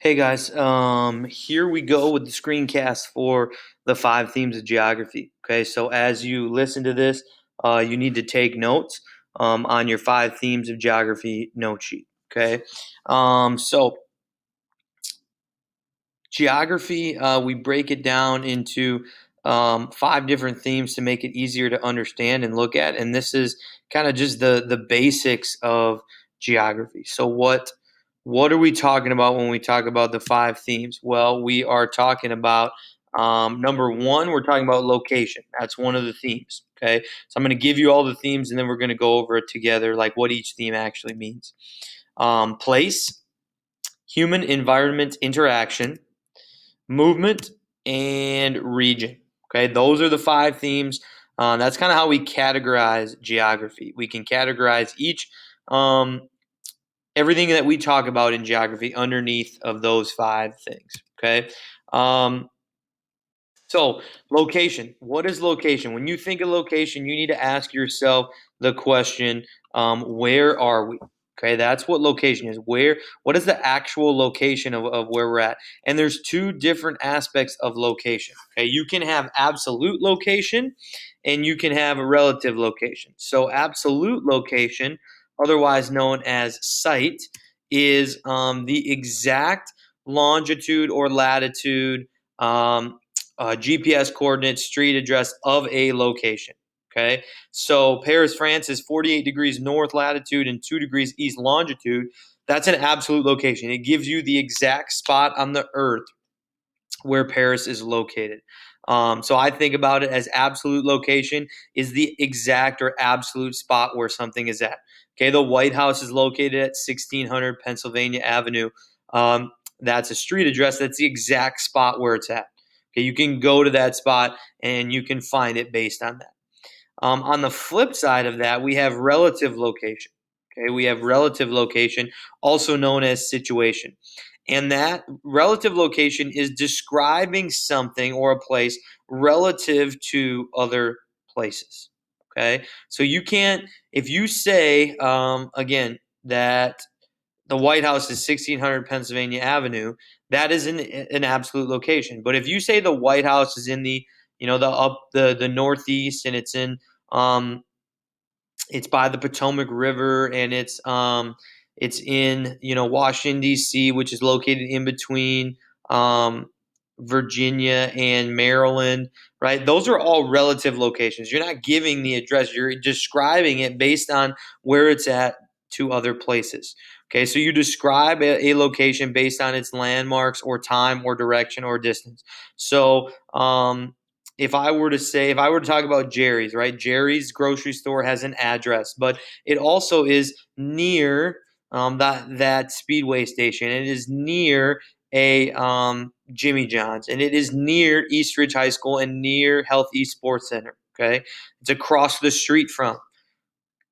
Hey guys, here we go with the screencast for the five themes of geography. Okay, so as you listen to this, you need to take notes on your five themes of geography note sheet. Okay, so geography, we break it down into five different themes to make it easier to understand and look at. And this is kind of just the basics of geography. So what are we talking about when we talk about the five themes? Well, we are talking about number one, we're talking about location. That's one of the themes. Okay, so I'm going to give you all the themes, and then we're going to go over it together, like what each theme actually means. Place, human environment interaction, movement, and region. Okay, those are the five themes. That's kind of how we categorize geography. We can categorize each everything that we talk about in geography underneath of those five things. Okay. Um, so, location. What is location? When you think of location, you need to ask yourself the question, where are we? Okay, that's what location is. What is the actual location of where we're at? And there's two different aspects of location. Okay, you can have absolute location and you can have a relative location. So, absolute location, otherwise known as site, is the exact longitude or latitude. GPS coordinates, street address of a location. Okay, so Paris, France is 48 degrees north latitude and 2 degrees east longitude. That's an absolute location. It gives you the exact spot on the earth where Paris is located. So I think about it as absolute location is the exact or absolute spot where something is at. Okay, the White House is located at 1600 Pennsylvania Avenue. That's a street address. That's the exact spot where it's at. Okay, you can go to that spot and you can find it based on that. On the flip side of that, we have relative location. Okay, we have relative location, also known as situation. And that relative location is describing something or a place relative to other places. Okay, so you can't, if you say, again, that the White House is 1600 Pennsylvania Avenue, that is an absolute location. But if you say the White House is in the northeast and um, it's by the Potomac River and it's in Washington D.C., which is located in between um, Virginia and Maryland, right? Those are all relative locations. You're not giving the address; you're describing it based on where it's at to other places. Okay, so you describe a location based on its landmarks or time or direction or distance. So, if I were to talk about Jerry's, right? Jerry's grocery store has an address, but it also is near that Speedway station. It is near a Jimmy John's, and it is near Eastridge High School and near Health East Sports Center. Okay, it's across the street from.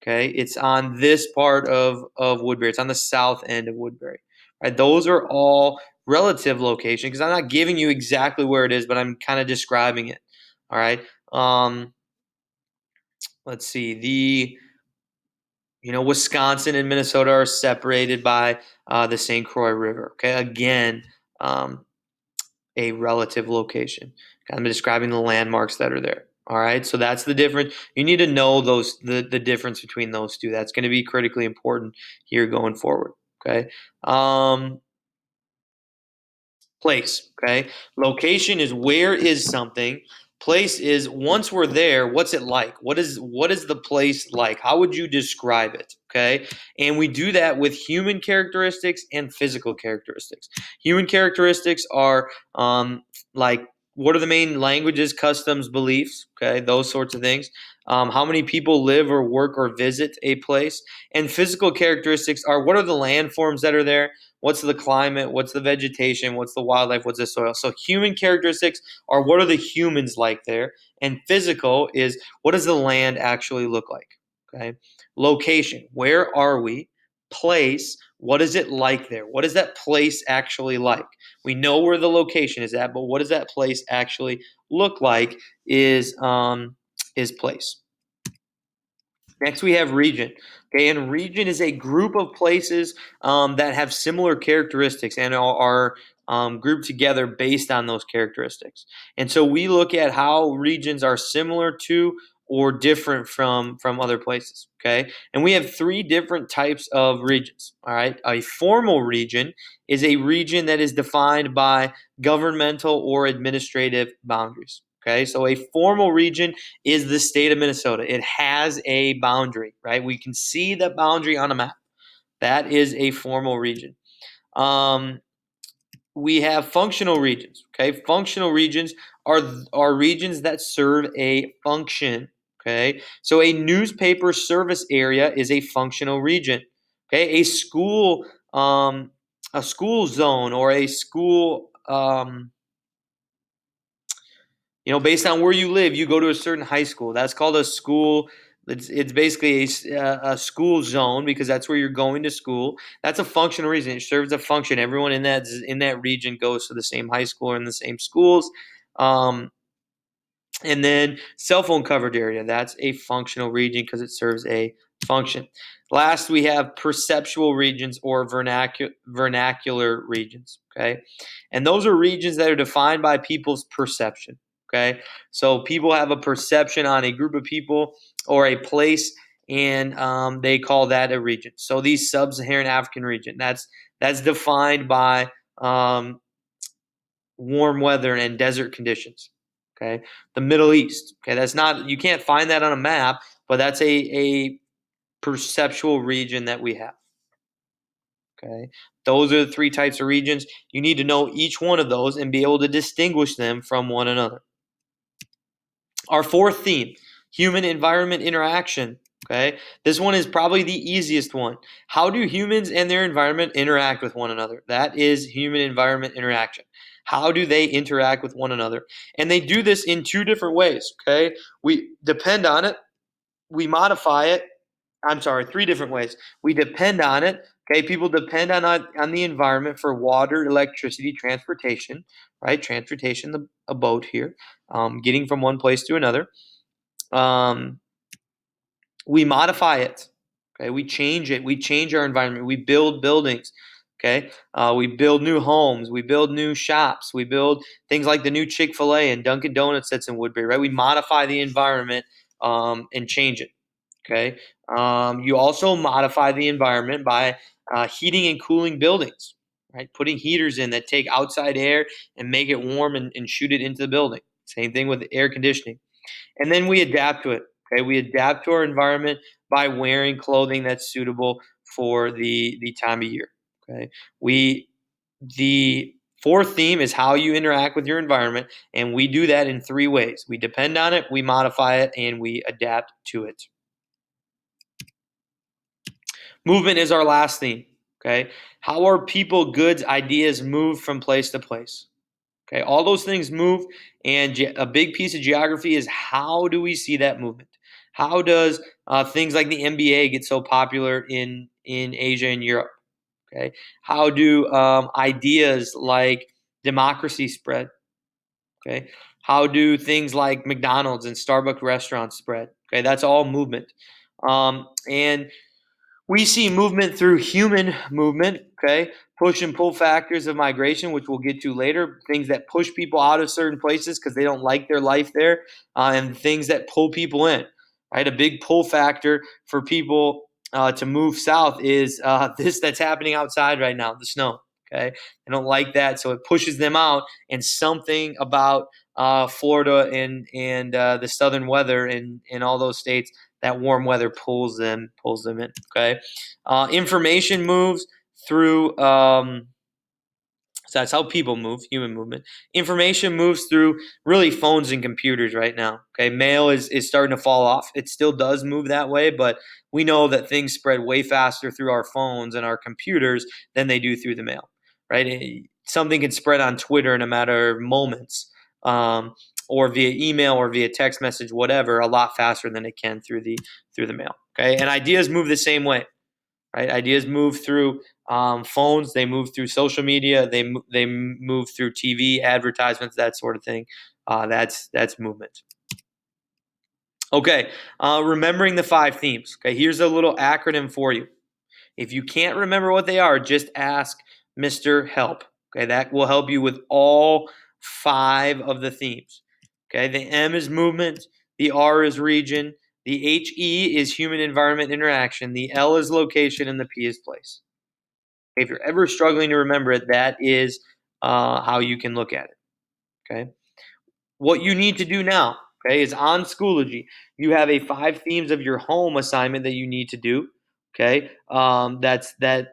Okay, it's on this part of Woodbury. It's on the south end of Woodbury. Right, those are all relative location because I'm not giving you exactly where it is, but I'm kind of describing it. All right. Um, let's see. Wisconsin and Minnesota are separated by the St. Croix River. Okay. Again, um, a relative location. I'm describing the landmarks that are there. All right. So that's the difference. You need to know the difference between those two. That's going to be critically important here going forward. Okay. Um, Place. Okay. Location is where is something. Place is once we're there, what's it like? What is the place like? How would you describe it? Okay. And we do that with human characteristics and physical characteristics. Human characteristics are like what are the main languages, customs, beliefs? Okay, those sorts of things. How many people live or work or visit a place? And physical characteristics are what are the landforms that are there? What's the climate? What's the vegetation? What's the wildlife? What's the soil? So human characteristics are what are the humans like there, and physical is what does the land actually look like? Okay, location. Where are we? Place. What is it like there? What is that place actually like? We know where the location is at, but what does that place actually look like? Is place. Next, we have region. Okay, and region is a group of places that have similar characteristics and are grouped together based on those characteristics. And so we look at how regions are similar to or different from other places. Okay, and we have three different types of regions. All right, a formal region is a region that is defined by governmental or administrative boundaries. Okay, so a formal region is the state of Minnesota. It has a boundary, right? We can see the boundary on a map. That is a formal region. Um, we have functional regions. Okay, functional regions are regions that serve a function. Okay, so a newspaper service area is a functional region. Okay, um, a school zone or a school based on where you live, you go to a certain high school. That's called a school. It's basically a school zone because that's where you're going to school. That's a functional region. It serves a function. Everyone in that region goes to the same high school or in the same schools. Um, and then cell phone coverage area, that's a functional region because it serves a function. Last, we have perceptual regions or vernacular regions. Okay. And those are regions that are defined by people's perception. Okay. So people have a perception on a group of people or a place, and they call that a region. So the sub-Saharan African region, that's defined by warm weather and desert conditions. Okay, the Middle East. Okay, that's not, you can't find that on a map, but that's a perceptual region that we have. Okay, those are the three types of regions. You need to know each one of those and be able to distinguish them from one another. Our fourth theme, human environment interaction. Okay, this one is probably the easiest one. How do humans and their environment interact with one another? That is human environment interaction. How do they interact with one another? And they do this in two different ways. Okay, we depend on it, we modify it. I'm sorry, three different ways. We depend on it. Okay, people depend on the environment for water, electricity, transportation. Right, transportation, a boat here, getting from one place to another. Um, we modify it. Okay, we change it. We change our environment. We build buildings. Okay, we build new homes. We build new shops. We build things like the new Chick-fil-A and Dunkin' Donuts that's in Woodbury. Right, we modify the environment and change it. Okay, you also modify the environment by heating and cooling buildings. Right, putting heaters in that take outside air and make it warm and shoot it into the building. Same thing with air conditioning. And then we adapt to it. Okay, we adapt to our environment by wearing clothing that's suitable for the time of year. Okay, we the fourth theme is how you interact with your environment, and we do that in three ways. We depend on it, we modify it, and we adapt to it. Movement is our last theme. Okay, how are people, goods, ideas moved from place to place? Okay, all those things move, and a big piece of geography is how do we see that movement? How does things like the NBA get so popular in Asia and Europe? Okay, how do ideas like democracy spread? Okay, how do things like McDonald's and Starbucks restaurants spread? Okay, that's all movement, and we see movement through human movement, okay? Push and pull factors of migration, which we'll get to later, things that push people out of certain places because they don't like their life there, and things that pull people in, right? A big pull factor for people to move south is this that's happening outside right now, the snow, okay? They don't like that, so it pushes them out, and something about Florida and the southern weather in all those states, that warm weather pulls them in. Okay, information moves through. So that's how people move, human movement. Information moves through really phones and computers right now. Okay, mail is starting to fall off. It still does move that way, but we know that things spread way faster through our phones and our computers than they do through the mail. Right, something can spread on Twitter in a matter of moments, or via email or via text message, whatever, a lot faster than it can through the mail. Okay, and ideas move the same way. Right, ideas move through phones, they move through social media, they move through TV advertisements, that sort of thing. That's movement. Okay, remembering the five themes. Okay, here's a little acronym for you. If you can't remember what they are, just ask Mr. Help. Okay, that will help you with all five of the themes. Okay, the M is movement, the R is region, the HE is human environment interaction, the L is location, and the P is place. If you're ever struggling to remember it, that is how you can look at it. Okay. What you need to do now, okay, is on Schoology. You have a five themes of your home assignment that you need to do. Okay. That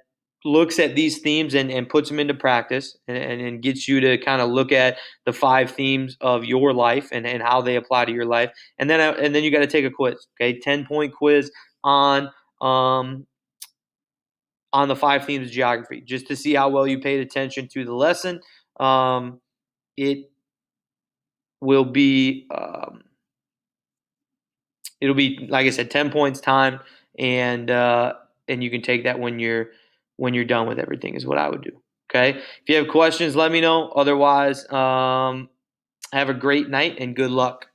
looks at these themes and puts them into practice and gets you to kind of look at the five themes of your life and how they apply to your life. And then you got to take a quiz. Okay. 10-point quiz on um, on the five themes of geography, just to see how well you paid attention to the lesson. It will be it'll be like I said, 10 points time, and and you can take that when you're done with everything is what I would do. Okay. If you have questions, let me know. Otherwise, have a great night and good luck.